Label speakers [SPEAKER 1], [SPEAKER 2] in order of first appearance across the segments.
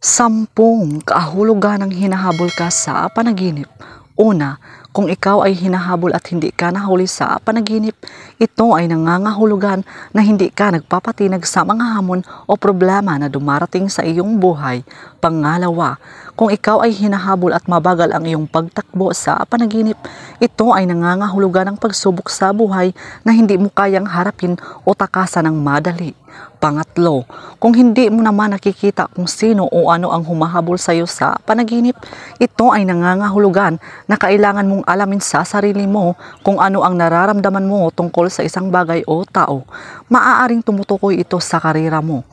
[SPEAKER 1] Sampung kahulugan ng hinahabol ka sa panaginip. Una, kung ikaw ay hinahabol at hindi ka nahuli sa panaginip, ito ay nangangahulugan na hindi ka nagpapatinag sa mga hamon o problema na dumarating sa iyong buhay. Pangalawa, kung ikaw ay hinahabol at mabagal ang iyong pagtakbo sa panaginip, ito ay nangangahulugan ng pagsubok sa buhay na hindi mo kayang harapin o takasan ng madali. Pangatlo, kung hindi mo naman nakikita kung sino o ano ang humahabol sa iyo sa panaginip, ito ay nangangahulugan na kailangan mong alamin sa sarili mo kung ano ang nararamdaman mo tungkol sa isang bagay o tao. Maaaring tumutukoy ito sa karera mo.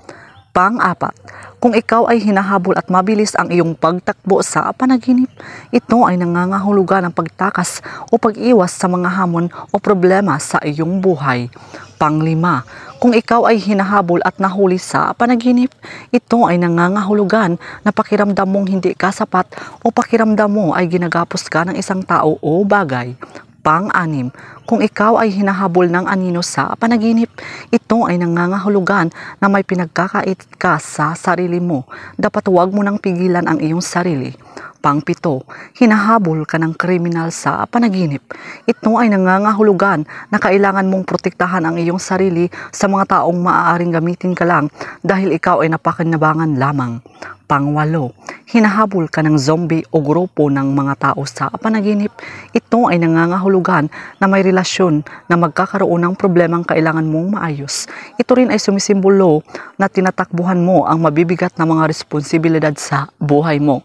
[SPEAKER 1] Pang-apat, kung ikaw ay hinahabol at mabilis ang iyong pagtakbo sa panaginip, ito ay nangangahulugan ng pagtakas o pag-iwas sa mga hamon o problema sa iyong buhay. Panglima, kung ikaw ay hinahabol at nahuli sa panaginip, ito ay nangangahulugan na pakiramdam mong hindi ka sapat o pakiramdam mo ay ginagapos ka ng isang tao o bagay. Pang-anim, kung ikaw ay hinahabol ng anino sa panaginip, ito ay nangangahulugan na may pinagkakait ka sa sarili mo. Dapat huwag mo nang pigilan ang iyong sarili. Pang-pito, hinahabol ka ng kriminal sa panaginip. Ito ay nangangahulugan na kailangan mong protektahan ang iyong sarili sa mga taong maaaring gamitin ka lang dahil ikaw ay napakinabangan lamang. Pang-walo, hinahabol ka ng zombie o grupo ng mga tao sa panaginip. Ito ay nangangahulugan na may relasyon na magkakaroon ng problemang kailangan mong maayos. Ito rin ay sumisimbolo na tinatakbuhan mo ang mabibigat na mga responsibilidad sa buhay mo.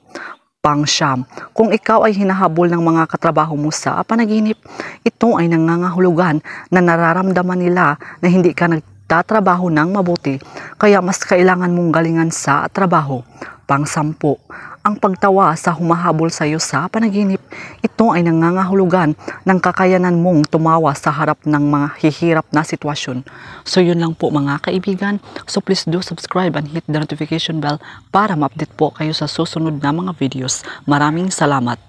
[SPEAKER 1] Pang-siyam, kung ikaw ay hinahabol ng mga katrabaho mo sa panaginip, ito ay nangangahulugan na nararamdaman nila na hindi ka nagtatrabaho ng mabuti, kaya mas kailangan mong galingan sa trabaho. Pang-sampu, ang pagtawa sa humahabol sa iyo sa panaginip, ito ay nangangahulugan ng kakayanan mong tumawa sa harap ng mga hihirap na sitwasyon. So yun lang po mga kaibigan. So please do subscribe and hit the notification bell para ma-update po kayo sa susunod na mga videos. Maraming salamat.